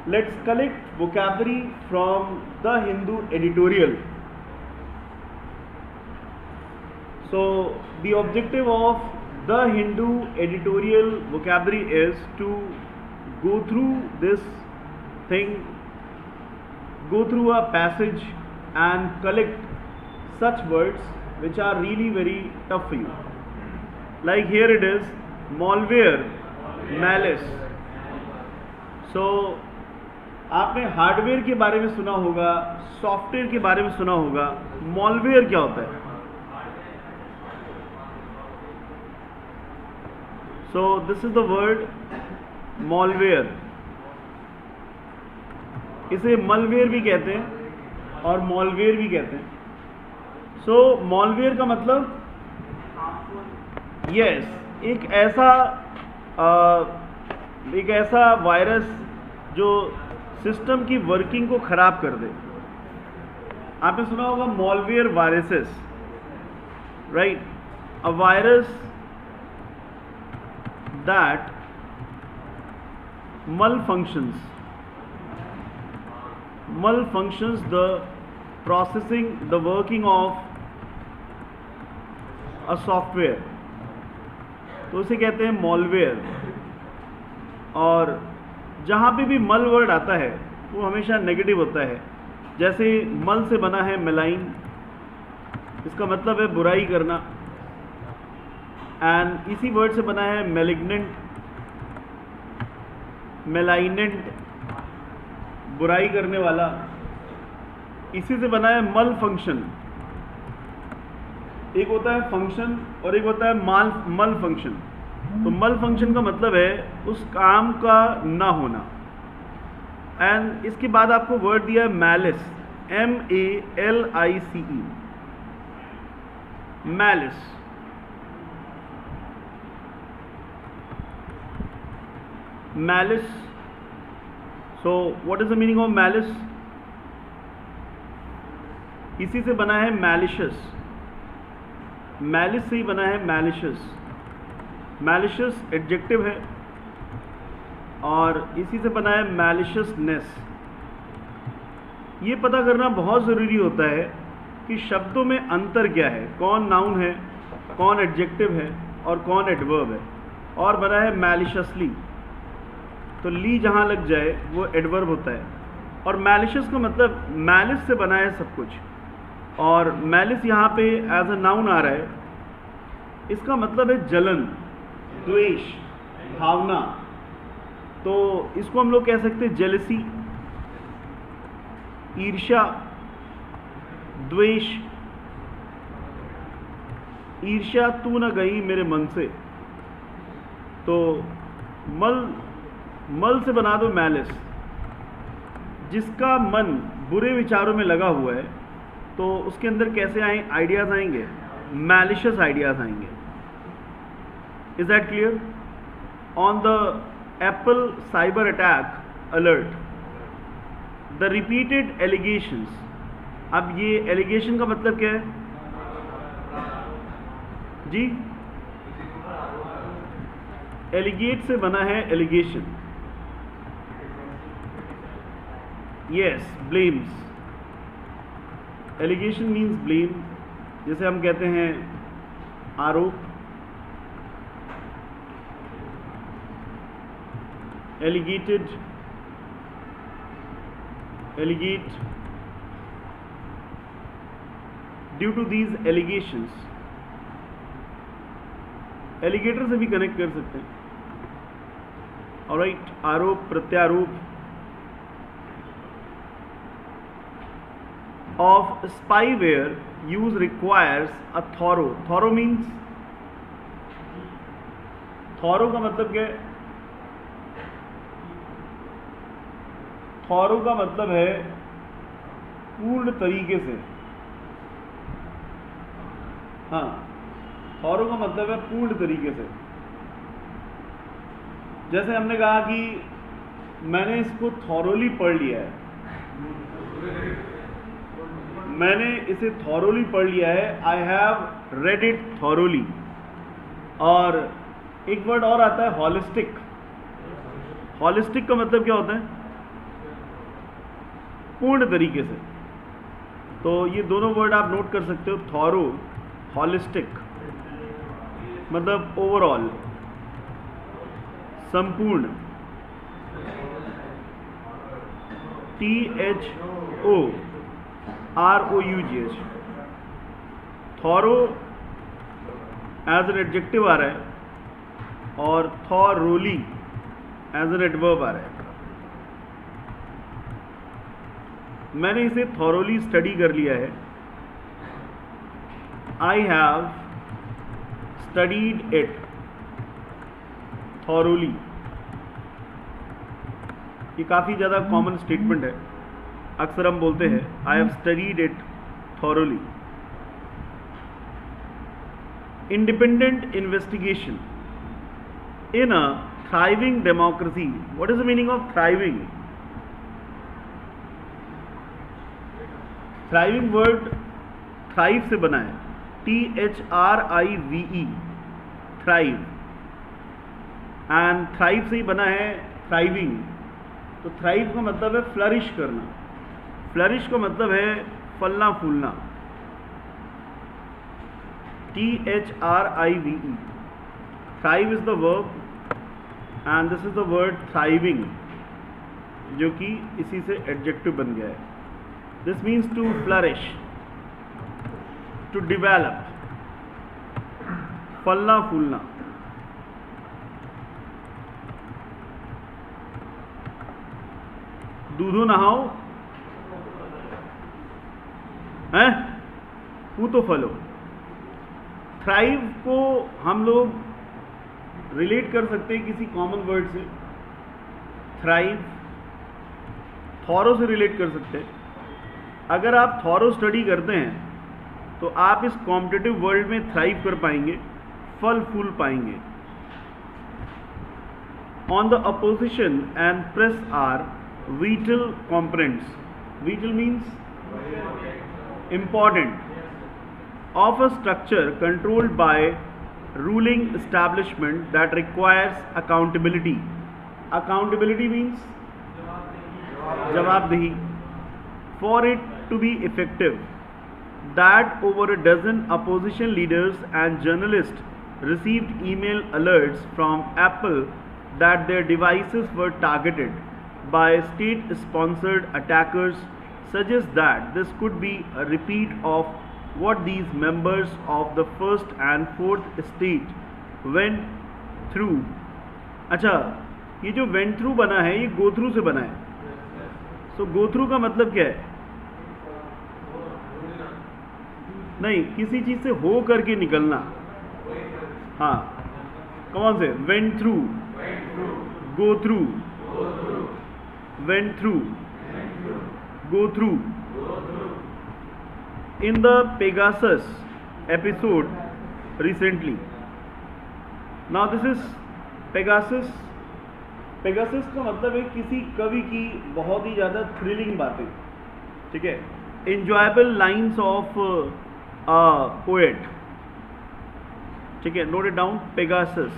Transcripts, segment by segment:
Let's collect vocabulary from the Hindu editorial. So the objective of the Hindu editorial vocabulary is to go through this thing, go through a passage and collect such words which are really very tough for you. Like here it is, malware, malice. So आपने hardware के बारे में सुना होगा, software के बारे में सुना होगा, मॉलवेयर क्या होता है? So this is the word malware. इसे malware भी कहते हैं और malware भी कहते हैं. So malware का मतलब yes, एक ऐसा वायरस जो सिस्टम की वर्किंग को खराब कर दे. आपने सुना होगा malware viruses, right? A virus that malfunctions the processing, the working of a software, तो उसे कहते हैं malware. और जहाँ पे भी मल वर्ड आता है वो हमेशा नेगेटिव होता है. जैसे मल से बना है मेलाइन, इसका मतलब है बुराई करना. एंड इसी वर्ड से बना है मेलिग्नेंट, मेलाइनेंट, बुराई करने वाला. इसी से बना है मल फंक्शन. एक होता है फंक्शन और एक होता है मल फंक्शन. तो मल फंक्शन का मतलब है उस काम का ना होना. एंड इसके बाद आपको वर्ड दिया है malice, MALICE, malice. Malice. So what is the meaning of malice? इसी से बना है मैलिशियस. मैलिस से ही बना है मैलिशियस. मैलिशियस एडजेक्टिव है और इसी से बना है मैलिशियसनेस. ये पता करना बहुत ज़रूरी होता है कि शब्दों में अंतर क्या है, कौन नाउन है, कौन एडजेक्टिव है और कौन एडवर्ब है. और बना है मैलिशियसली, तो ली जहाँ लग जाए वो एडवर्ब होता है. और मैलिशियस का मतलब मैलिस से बना है सब कुछ. और मैलिस यहाँ पे एज अ नाउन आ रहा है. इसका मतलब है जलन, द्वेष, भावना. तो इसको हम लोग कह सकते हैं जेलसी, ईर्ष्या, द्वेष. ईर्ष्या तू न गई मेरे मन से. तो मल से बना दो मैलिस. जिसका मन बुरे विचारों में लगा हुआ है तो उसके अंदर कैसे आइडियाज़ आएंगे? मैलिशियस आइडियाज़ आएंगे. Is that clear? On the Apple cyber attack alert, the repeated allegations. अब ये allegation का मतलब क्या है जी? allegate से बना है allegation. Yes, blames. allegation means blame. जैसे हम कहते हैं आरोप, allegate. Due to these allegations, alligator से भी कनेक्ट कर सकते हैं. ऑलराइट, आरोप, प्रत्यारोप. Of spyware use requires a thorough means, thorough का मतलब क्या है? थॉरो का मतलब है पूर्ण तरीके से. हाँ, थॉरो का मतलब है पूर्ण तरीके से. जैसे हमने कहा कि मैंने इसको थॉरोली पढ़ लिया है, मैंने इसे थॉरोली पढ़ लिया है. I have read it thoroughly. और एक वर्ड और आता है हॉलिस्टिक. हॉलिस्टिक का मतलब क्या होता है? पूर्ण तरीके से। तो ये दोनों वर्ड आप नोट कर सकते हो, थॉरो, हॉलिस्टिक, मतलब ओवरऑल, संपूर्ण, THOROUGH, thorough as an adjective आ रहा है और थॉरोली एज एन एडवर्ब आ रहा है। मैंने इसे थॉरोली स्टडी कर लिया है। I have studied it thoroughly. ये काफ़ी ज़्यादा कॉमन स्टेटमेंट है, अक्सर हम बोलते हैं आई have studied it thoroughly. Independent investigation in a thriving democracy. What is the meaning of thriving? Thriving word thrive से बना है, THRIVE, thrive, and thrive से ही बना है thriving। तो thrive का मतलब है flourish करना, flourish का मतलब है फलना फूलना, THRIVE। thrive is the verb and this is the word thriving, जो कि इसी से एडजेक्टिव बन गया है। This means to flourish, to develop, फलना फूलना। दूधो नहाओ हैं, पूतो फलो। थ्राइव को हम लोग रिलेट कर सकते हैं किसी कॉमन वर्ड से, थ्राइव, थॉरो से रिलेट कर सकते हैं। अगर आप थॉरो स्टडी करते हैं तो आप इस कॉम्पिटिटिव वर्ल्ड में थ्राइव कर पाएंगे, फल फूल पाएंगे। On the opposition and press are vital components, vital means important, of a structure controlled by ruling establishment that requires accountability. Accountability means जवाबदेही। For it to be effective, that over a dozen opposition leaders and journalists received email alerts from Apple that their devices were targeted by state-sponsored attackers, suggests that this could be a repeat of what these members of the first and fourth state went through. अच्छा, ये जो went through बना है ये go through से बना है। So go through का मतलब क्या है? नहीं, किसी चीज से हो करके निकलना। हाँ, कौन से? went through, go through, went through, go through. In the Pegasus episode recently, now this is Pegasus, Pegasus का मतलब है किसी कवि की बहुत ही ज़्यादा थ्रिलिंग बातें, ठीक है, enjoyable lines of a poet, ठीक है, note it down, Pegasus।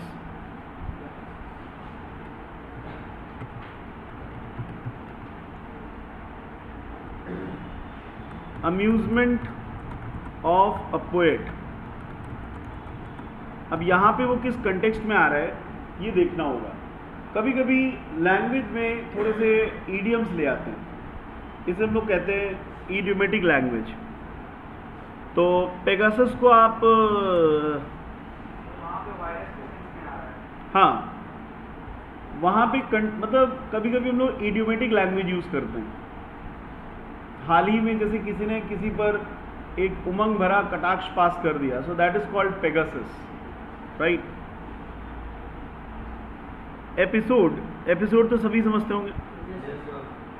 Amusement of a poet. अब यहाँ पे वो किस कंटेक्स्ट में आ रहा है ये देखना होगा। कभी कभी लैंग्वेज में थोड़े से ईडियम्स ले आते हैं, इसे हम लोग कहते हैं ईडियोमेटिक लैंग्वेज। तो पेगासस को आप हाँ, वहाँ पे मतलब कभी कभी हम लोग ईडियोमेटिक लैंग्वेज यूज़ करते हैं। हाल ही में जैसे किसी ने किसी पर एक उमंग भरा कटाक्ष पास कर दिया, so that is called Pegasus, right. Episode तो सभी समझते होंगे।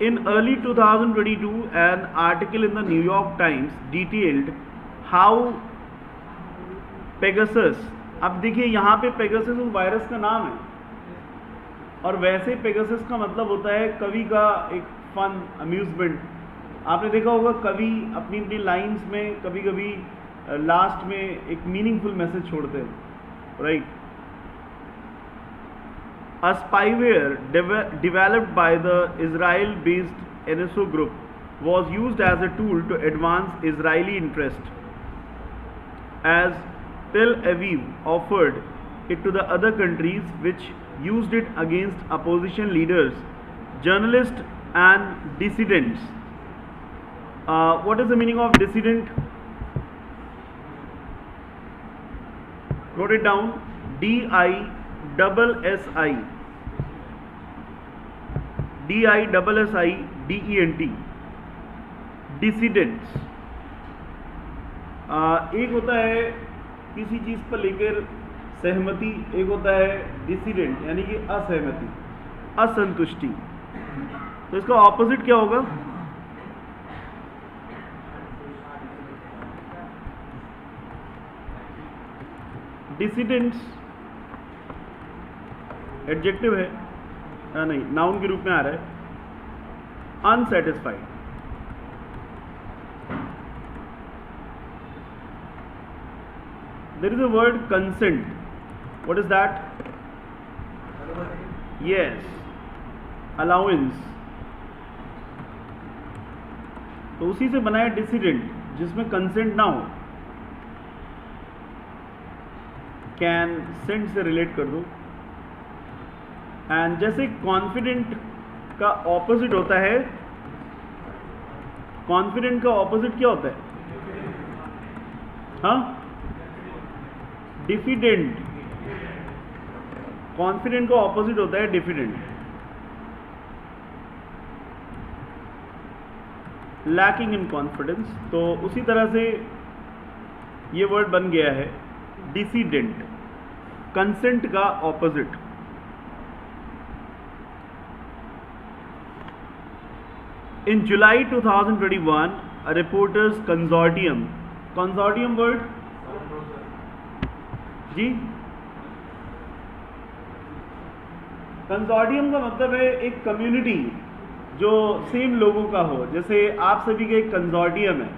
In early 2022 an article in the New York times detailed how Pegasus, अब देखिए यहाँ पे पेगासस उस वायरस का नाम है, और वैसे पेगासस का मतलब होता है कवि का एक फन, अम्यूजमेंट। आपने देखा होगा कवि अपनी अपनी लाइंस में कभी कभी लास्ट में एक मीनिंगफुल मैसेज छोड़ते हैं, right. A spyware developed by the Israel-based NSO group was used as a tool to advance Israeli interest, as Tel Aviv offered it to the other countries which used it against opposition leaders, journalists, and dissidents. What is the meaning of dissident? Wrote it down. D-I-double-S-I. D-I-double-S-I-D-E-N-T. Dissidents. एक होता है किसी चीज़ पर लेकर सहमति, एक होता है डिसिडेंट यानी कि असहमति, असंतुष्टि। तो इसका ऑपोजिट क्या होगा? डिसिडेंट्स एडजेक्टिव है, नहीं नाउन के रूप में आ रहा है। Unsatisfied, there is a word consent. What is that? Yes, allowance. तो उसी से बना है डिसिडेंट, जिसमें कंसेंट ना हो। कैन सेंट से रिलेट कर दो। एंड जैसे कॉन्फिडेंट का ऑपोजिट होता है, कॉन्फिडेंट का ऑपोजिट क्या होता है? हाँ, डिफिडेंट। कॉन्फिडेंट का ऑपोजिट होता है डिफिडेंट। Lacking in confidence. तो उसी तरह से ये वर्ड बन गया है डिसिडेंट, कंसेंट का opposite. In July 2021 a reporters consortium, consortium word जी, कंसोर्टियम का मतलब है एक कम्युनिटी जो सेम लोगों का हो। जैसे आप सभी का एक कंसोर्टियम है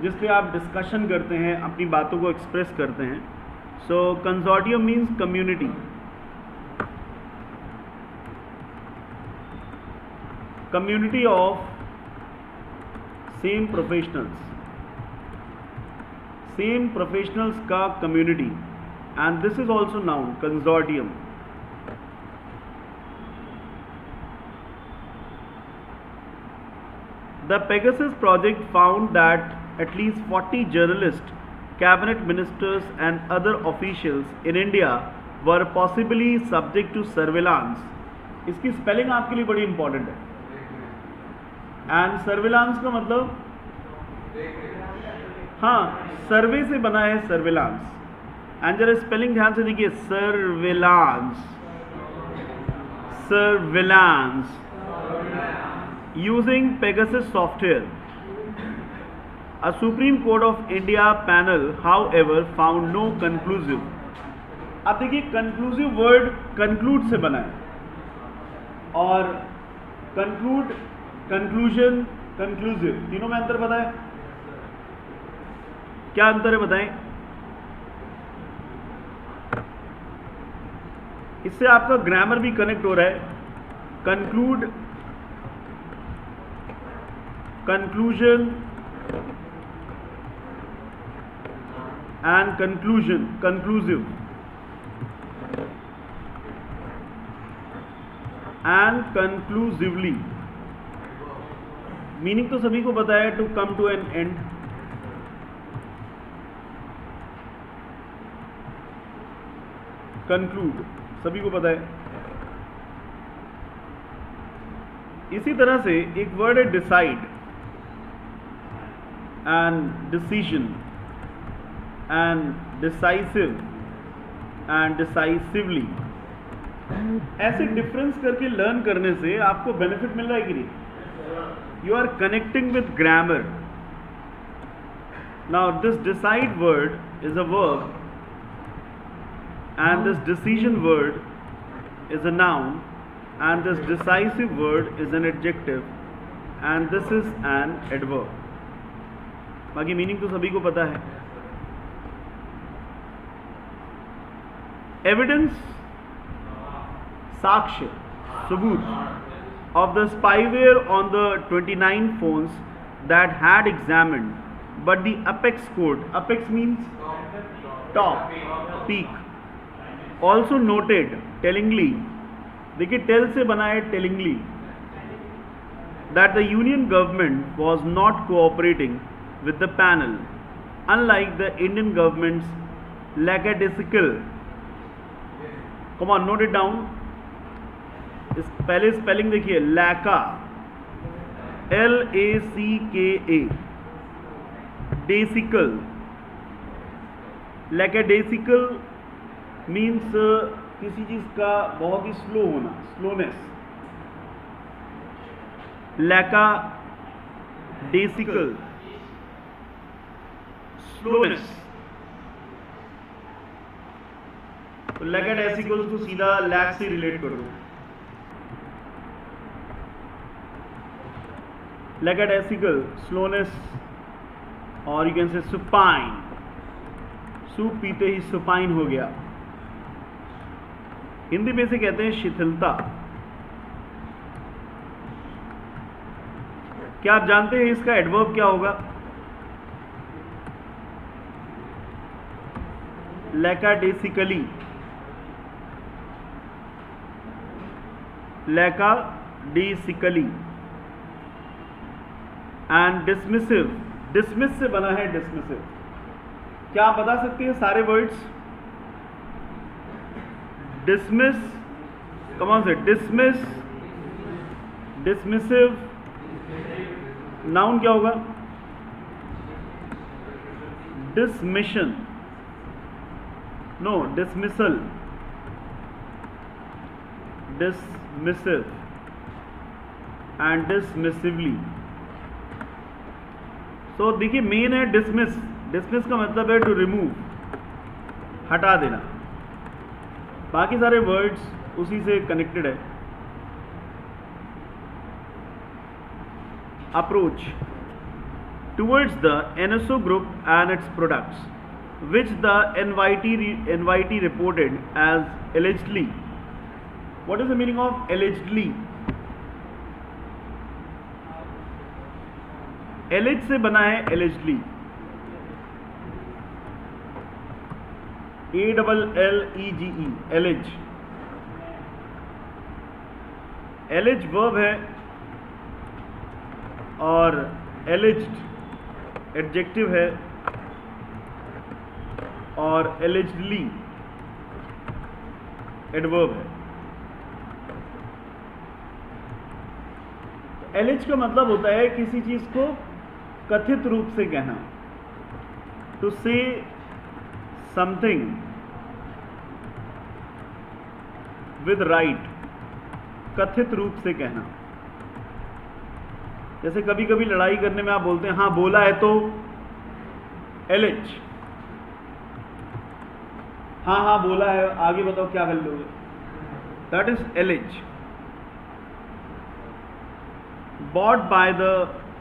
जिस पे आप डिस्कशन करते हैं, अपनी बातों को एक्सप्रेस करते हैं। So consortium means community. Community of same professionals, same professionals का community, and this is also noun, consortium. The Pegasus project found that at least 40 journalists, cabinet ministers and other officials in India were possibly subject to surveillance. इसकी spelling आपके लिए बड़ी important है। And surveillance का मतलब, हाँ, सर्वे से बना है सर्विलांस। एंड जरा स्पेलिंग ध्यान से देखिए, surveillance, surveillance using Pegasus software. A Supreme Court of India panel, however, found no conclusive. अब देखिए, conclusive वर्ड conclude से बना है, और conclude, conclusion, conclusive, तीनों में अंतर बताएं। क्या अंतर है बताएं? इससे आपका ग्रामर भी कनेक्ट हो रहा है। Conclude, conclusion and conclusion, conclusive and conclusively. Meaning तो सभी को पता है, to come to an end. Conclude सभी को पता है। इसी तरह से एक वर्ड है decide and decision and decisive and decisively. ऐसे डिफरेंस करके लर्न करने से आपको बेनिफिट मिल रहा है कि नहीं? You are connecting with grammar. Now this decide word is a verb and this decision word is a noun and this decisive word is an adjective and this is an adverb. बाकी meaning तो सभी को पता है। Evidence, साक्ष्य, सबूत। of the spyware on the 29 phones that had examined, but the apex code, apex means top, peak, also noted tellingly, देखिए tell से बना है tellingly, that the union government was not cooperating with the panel, unlike the Indian government's lackadaisical. Come on, note it down. इस पहले spelling देखिए, लैका, LACKA, डेसिकल, लैकाडेसिकल means किसी चीज का बहुत ही स्लो होना, स्लोनेस, लैकाडेसिकल, स्लोनेस। तो लैकाडेसिकल को सीधा लैक से रिलेट कर दो, लैकाडेसिकल स्लोनेस, और you can say supine, soup पीते ही सुपाइन हो गया। हिंदी में से कहते हैं शिथिलता। क्या आप जानते हैं इसका एडवर्ब क्या होगा? लैकाडेसिकली, लैकाडेसिकली। एंड डिसमिसिव, डिसमिस से बना है डिसमिसिव। क्या आप बता सकते हैं सारे वर्ड्स? डिसमिस, कौन से? Dismiss, dismissive. नाउन क्या होगा? डिसमिशन, नो, डिसमिसल, डिसमिसिव एंड डिसमिसिवली। तो देखिए मेन है डिसमिस। डिसमिस का मतलब है टू रिमूव, हटा देना। बाकी सारे वर्ड्स उसी से कनेक्टेड है। Approach towards the NSO group and its products, which the NYT reported as allegedly. What is the meaning of allegedly? एलिज से बना है allegedly, ALLEGE, एलिज। एलिज वर्ब है और एलिज्ड एडजेक्टिव है और allegedly एडवर्ब है। एलिज का मतलब होता है किसी चीज को कथित रूप से कहना, टू से समथिंग विद राइट, कथित रूप से कहना। जैसे कभी कभी लड़ाई करने में आप बोलते हैं हाँ बोला है तो एलिज, हाँ हाँ बोला है, आगे बताओ क्या कर लोगे, दैट इज एलिज। Bought by the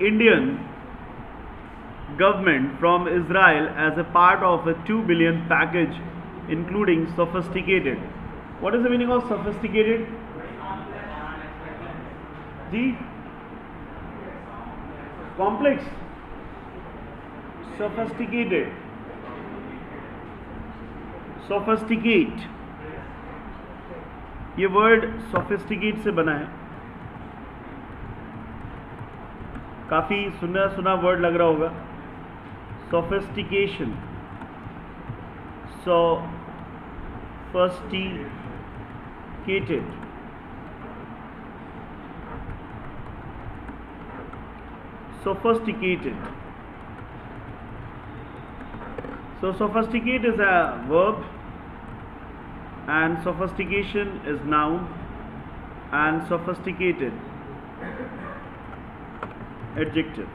Indian government from Israel as a part of a 2 billion package including sophisticated. What is the meaning of sophisticated? The complex, sophisticated, sophisticate, ये वर्ड sophisticate से बना है। काफ़ी सुना सुना वर्ड लग रहा होगा, sophistication, sophisticated, sophisticated. So sophisticate is a verb and sophistication is noun and sophisticated adjective.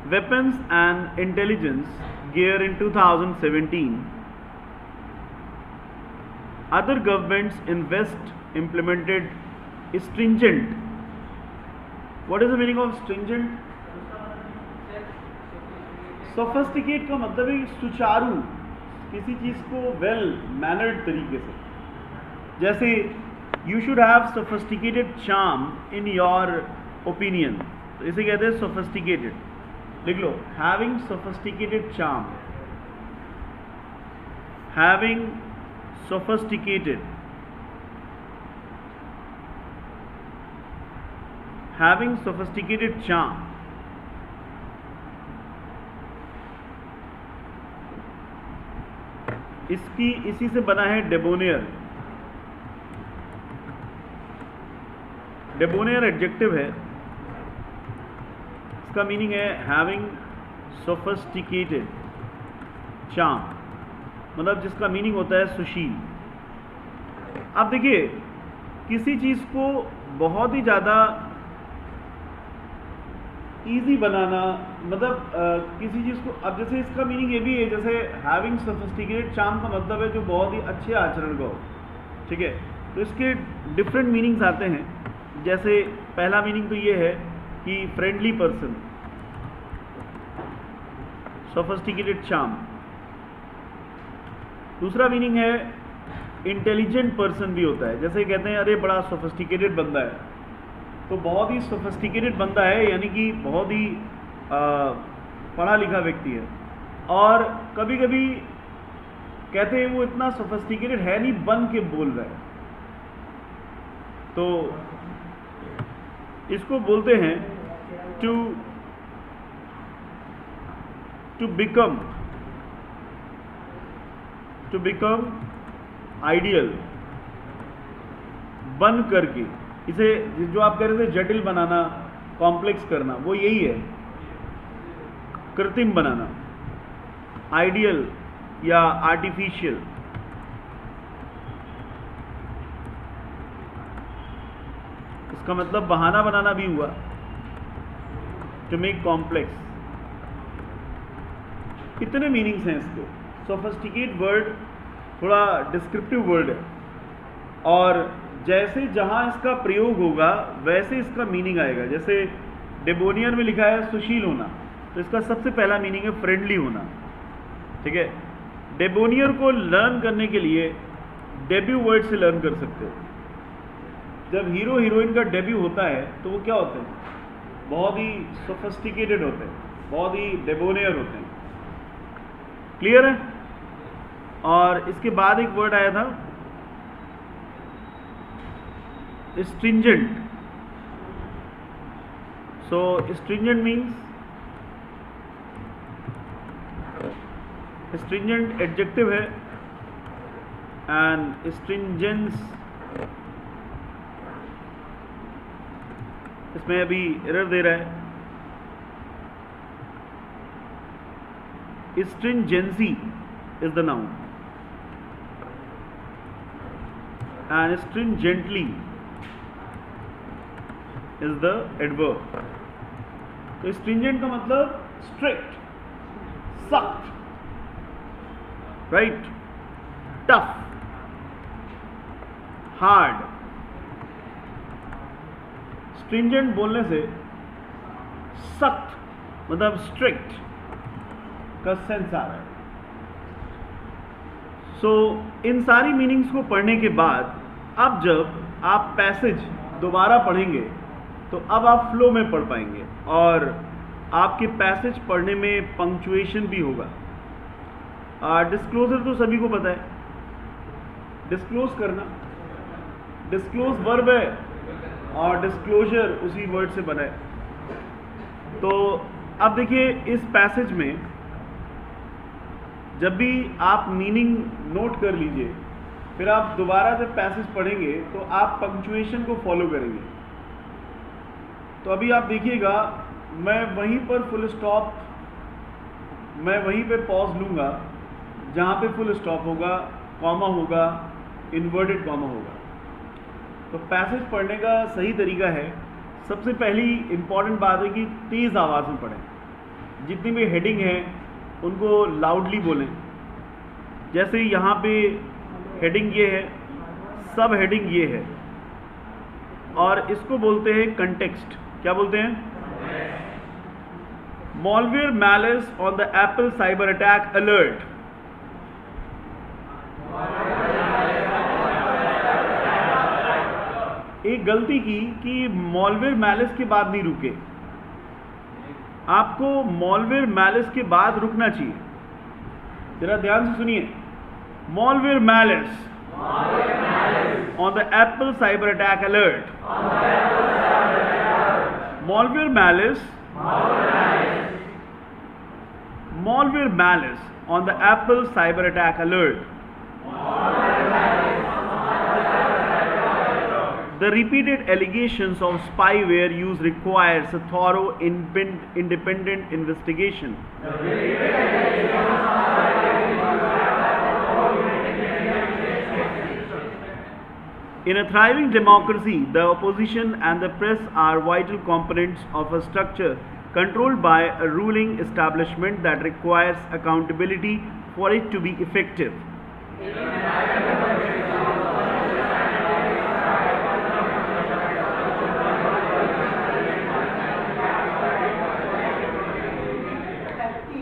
Weapons and intelligence gear in 2017. Other governments in West implemented stringent. What is the meaning of stringent? Sophisticate का मतलब है सुचारू, किसी चीज को well mannered तरीके से। जैसे you should have sophisticated charm in your opinion, तो इसे कहते हैं सोफिस्टिकेटेड. लिख लो, having sophisticated charm, having sophisticated, having sophisticated charm. इसी से बना है डेबोनियर. डेबोनियर एडजेक्टिव है, इसका मीनिंग है हैविंग सोफिस्टिकेटेड चार्म, मतलब जिसका मीनिंग होता है सुशील. अब देखिए, किसी चीज़ को बहुत ही ज़्यादा इजी बनाना, मतलब किसी चीज़ को, अब जैसे इसका मीनिंग ये भी है, जैसे हैविंग सोफिस्टिकेटेड चार्म का मतलब है जो बहुत ही अच्छे आचरण का हो. ठीक है, तो इसके डिफरेंट मीनिंग्स आते हैं. जैसे पहला मीनिंग तो ये है कि फ्रेंडली पर्सन, सोफिस्टिकेटेड चार्म. दूसरा मीनिंग है इंटेलिजेंट पर्सन भी होता है, जैसे कहते हैं अरे बड़ा सोफिस्टिकेटेड बंदा है, तो बहुत ही सोफिस्टिकेटेड बंदा है, यानी कि बहुत ही पढ़ा लिखा व्यक्ति है. और कभी कभी कहते हैं वो इतना सोफिस्टिकेटेड है नहीं, बन के बोल रहा है, तो इसको बोलते हैं टू बिकम आइडियल, बन करके. इसे जो आप कह रहे थे जटिल बनाना, कॉम्प्लेक्स करना, वो यही है, कृत्रिम बनाना, आइडियल या आर्टिफिशियल. इसका मतलब बहाना बनाना भी हुआ, टू मेक कॉम्प्लेक्स. इतने मीनिंग्स हैं इसके. सोफिस्टिकेट वर्ड थोड़ा डिस्क्रिप्टिव वर्ड है, और जैसे जहाँ इसका प्रयोग होगा वैसे इसका मीनिंग आएगा. जैसे डेबोनियर में लिखा है सुशील होना, तो इसका सबसे पहला मीनिंग है फ्रेंडली होना. ठीक है, डेबोनियर को लर्न करने के लिए डेब्यू वर्ड से लर्न कर सकते हो. जब हीरो हीरोइन का डेब्यू होता है तो वो क्या होते हैं, बहुत ही सोफिस्टिकेटेड होते हैं, बहुत ही डेबोनियर होते हैं. क्लियर है? और इसके बाद एक वर्ड आया था stringent. So stringent means, stringent adjective है, and stringence, इसमें अभी एरर दे रहा है. stringency is the noun and stringently is the adverb. तो stringent का मतलब strict, सख्त, right, tough, hard. stringent बोलने से सख्त मतलब strict का सेंस आ रहा है. सो इन सारी मीनिंग्स को पढ़ने के बाद अब जब आप पैसेज दोबारा पढ़ेंगे तो अब आप फ्लो में पढ़ पाएंगे, और आपके पैसेज पढ़ने में पंक्चुएशन भी होगा. डिस्क्लोजर तो सभी को पता है, डिस्क्लोज करना, डिस्क्लोज वर्ब है और डिस्क्लोजर उसी वर्ड से बना है. तो अब देखिए, इस पैसेज में जब भी आप मीनिंग नोट कर लीजिए, फिर आप दोबारा जब पैसेज पढ़ेंगे तो आप पंक्चुएशन को फॉलो करेंगे. तो अभी आप देखिएगा, मैं वहीं पर फुल स्टॉप, मैं वहीं पे पॉज लूँगा जहाँ पे फुल स्टॉप होगा, कॉमा होगा, इन्वर्टेड कॉमा होगा. तो पैसेज पढ़ने का सही तरीका है, सबसे पहली इम्पॉर्टेंट बात है कि तेज़ आवाज़ में पढ़ें. जितनी भी हेडिंग है उनको लाउडली बोलें. जैसे यहाँ पे हेडिंग ये है, सब हेडिंग ये है, और इसको बोलते हैं कंटेक्स्ट. क्या बोलते हैं? Malware malice on the Apple cyber attack alert. गलती की कि मॉलवेयर मैलिस के बाद नहीं रुके। आपको मॉलवेयर मैलिस के बाद रुकना चाहिए। जरा ध्यान से सुनिए, malware malice on the Apple cyber attack alert. Malware malice on the Apple cyber attack alert. The repeated allegations of spyware use requires a thorough independent investigation. In a thriving democracy, the opposition and the press are vital components of a structure controlled by a ruling establishment that requires accountability for it to be effective.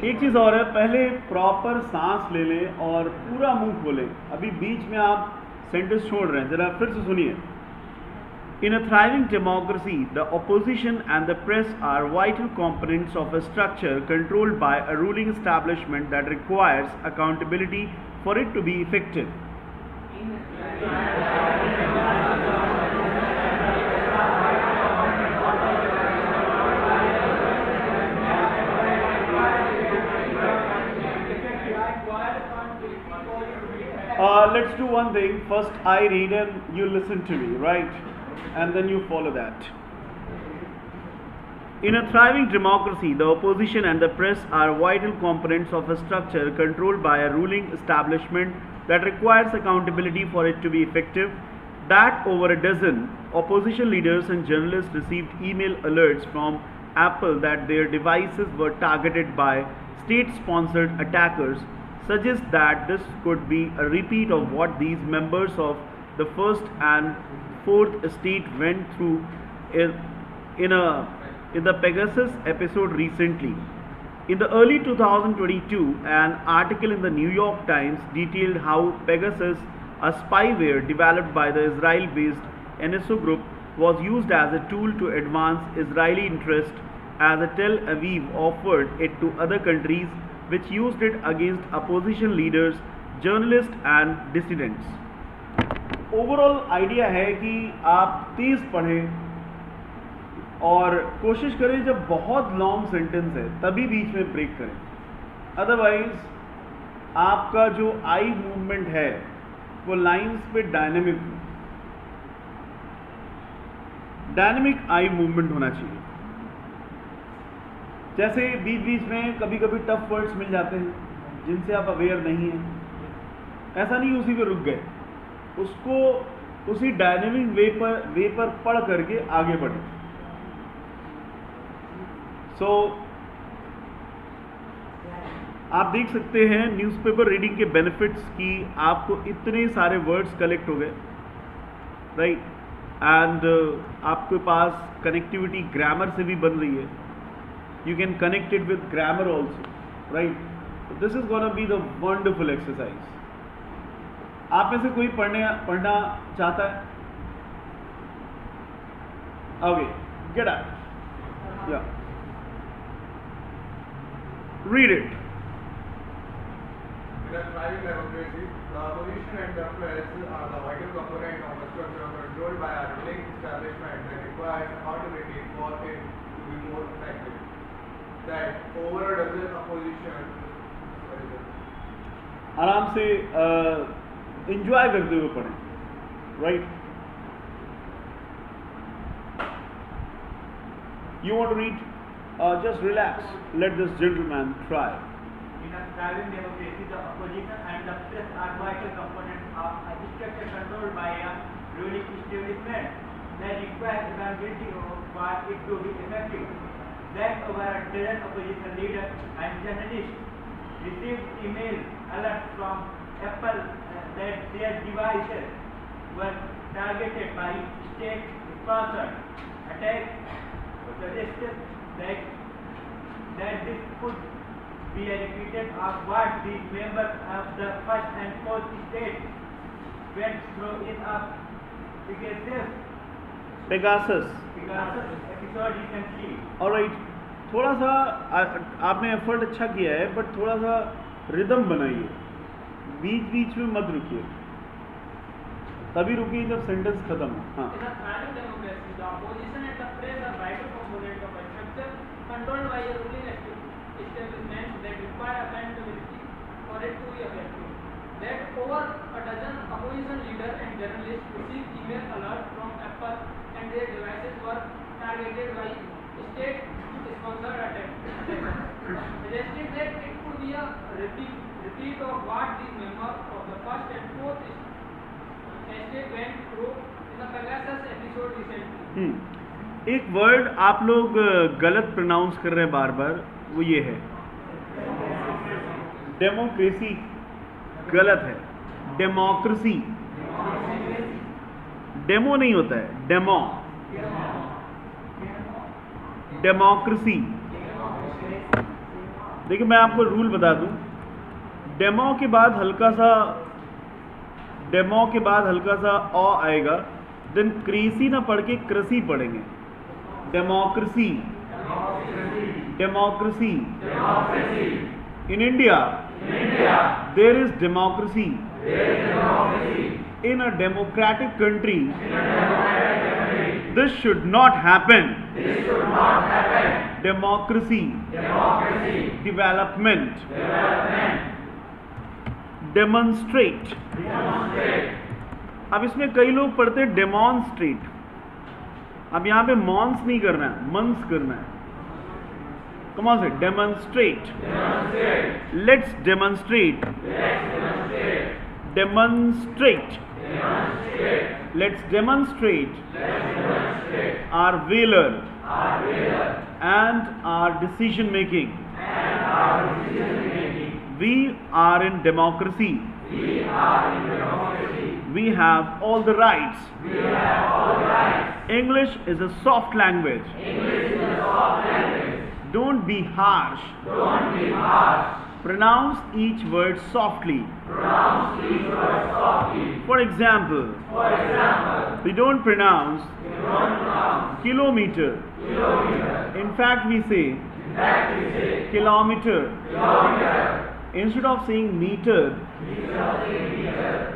एक चीज़ और है, पहले proper सांस ले लें और पूरा मुंह खोलें। अभी बीच में आप सेंटेंस छोड़ रहे हैं, जरा फिर से सुनिए। In a thriving democracy, the opposition and the press are vital components of a structure controlled by a ruling establishment that requires accountability for it to be effective. Let's do one thing. First I read and you listen to me, right? And then you follow that. In a thriving democracy, the opposition and the press are vital components of a structure controlled by a ruling establishment that requires accountability for it to be effective. That over a dozen opposition leaders and journalists received email alerts from Apple that their devices were targeted by state-sponsored attackers suggests that this could be a repeat of what these members of the First and Fourth Estate went through in the Pegasus episode recently. In the early 2022, an article in the New York Times detailed how Pegasus, a spyware developed by the Israel-based NSO group, was used as a tool to advance Israeli interest as Tel Aviv offered it to other countries which used it against opposition leaders, journalists and dissidents. Overall idea है कि आप तेज पढ़ें और कोशिश करें जब बहुत long sentence है तभी बीच में ब्रेक करें, अदरवाइज आपका जो आई मूवमेंट है वो लाइंस पे डायनेमिक आई मूवमेंट होना चाहिए। जैसे बीच बीच में कभी कभी टफ वर्ड्स मिल जाते हैं जिनसे आप अवेयर नहीं हैं, ऐसा नहीं उसी पे रुक गए, उसको उसी डायनेमिक वे पर पढ़ करके आगे बढ़े। सो आप देख सकते हैं न्यूज़पेपर रीडिंग के बेनिफिट्स की आपको इतने सारे वर्ड्स कलेक्ट हो गए, राइट, एंड आपके पास कनेक्टिविटी ग्रामर से भी बन रही है। You can connect it with grammar also, right? So this is gonna be the wonderful exercise. आप में से कोई पढ़ना चाहता है? Okay, get up. Yeah. Read it. In a thriving democracy, the opposition and the press are the vital component of a structure controlled by a ruling establishment that requires accountability for it to be more effective. That over a dozen opposition आराम से enjoy करते हुए पढ़ें, right? You want to read? Just relax. Let this gentleman try. In a thriving democracy, the opposition and the press are vital components of a structure controlled by a ruling establishment that requires accountability for it to be effective. That over a dozen opposition leaders and journalists received email alerts from Apple that their devices were targeted by state-sponsored attacks, suggested that this could be a repeat of what the members of the First and Fourth Estate went through in a Pegasus Pegasus. episode recently. Alright, थोड़ा सा आपने effort अच्छा किया है, but थोड़ा सा rhythm बनाइए, बीच बीच में मत रुकिए, तभी रुकिए जब सेंटेंस खत्म हो। हाँ, In a thriving democracy, the opposition and the press are vital components of a structure controlled by a ruling establishment that require accountability for it to be effective. That over a dozen opposition leaders and journalists received email alerts from Apple and their devices were targeted by state-sponsored attacks, suggesting that it could be a repeat of what these members of the first and fourth estate went through in the Pegasus episode recently. एक word आप लोग गलत pronounce कर रहे हैं बार बार, वो ये है डेमोक्रेसी। गलत है, डेमोक्रेसी। डेमो नहीं होता है, डेमो, डेमोक्रेसी। देखिए मैं आपको रूल बता दूं, डेमो के बाद हल्का सा अ आएगा, देन क्रेसी ना पढ़ के कृषि पढ़ेंगे। Democracy, democracy. In India there is democracy. In a democratic country, this should not happen. Democracy, development, demonstrate. अब इसमें कई लोग पढ़ते हैं demonstrate. अब यहाँ पे mons नहीं करना है, mons करना है। Come on, say demonstrate. Let's demonstrate. Demonstrate. Let's demonstrate our valor and our decision making. We are in democracy. We have all the rights. English is a soft language. Don't be harsh. Pronounce each word softly. For example, we don't pronounce kilometer. In fact, we say kilometer. Instead of saying meter,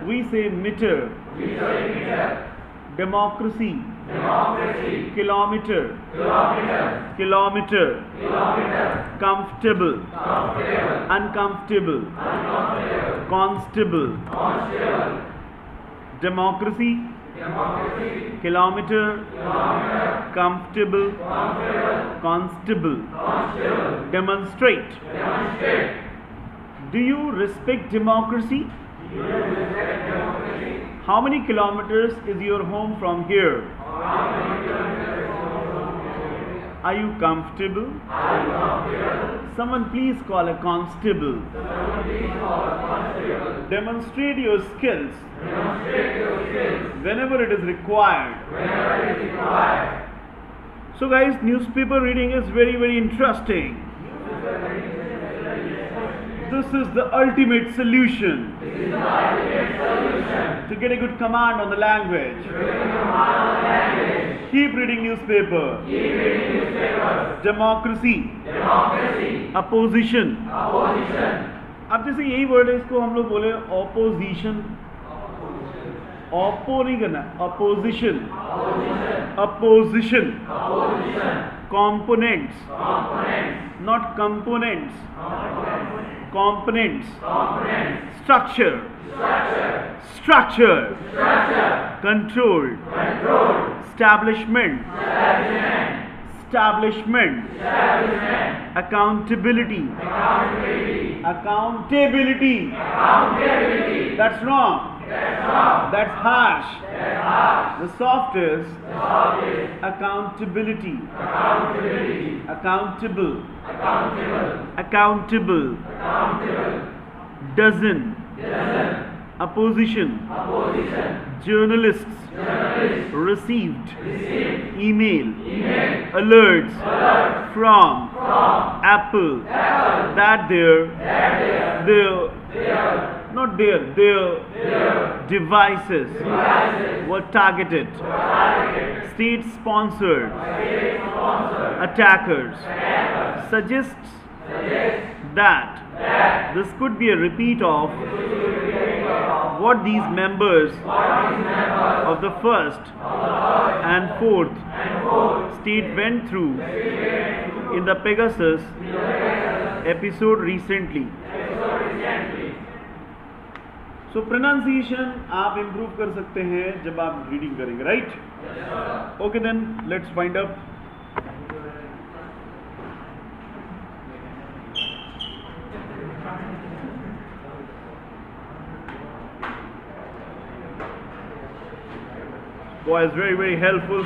we say meter. Democracy. Kilometer. Comfortable. Uncomfortable. Constable. Democracy. Kilometer. Comfortable. Constable. Demonstrate. Do you respect democracy? How many kilometers is your home from here? Are you comfortable? Someone please call a constable. Demonstrate your skills whenever it is required. So guys, newspaper reading is very, very interesting. This is the ultimate solution to get a good command on the language. Keep reading newspaper. Democracy. Opposition. अब जैसे यही word है, इसको हम लोग बोले opposition. Oppo नहीं करना, opposition. Opposition. Components. Not components. Components. Structure. Controlled. Establishment. Accountability. That's wrong. That's harsh. The soft is accountability. Accountable. Dozen. Opposition. Journalists. Received. Email. Alerts. From. Apple. That there. Not there. devices were targeted. State-sponsored attackers suggests that this could be a repeat of what these members of the first and fourth state went through in the Pegasus episode recently. So pronunciation आप improve कर सकते हैं जब आप reading करेंगे, right? Okay, then let's wind up. Boy, it's very, very helpful.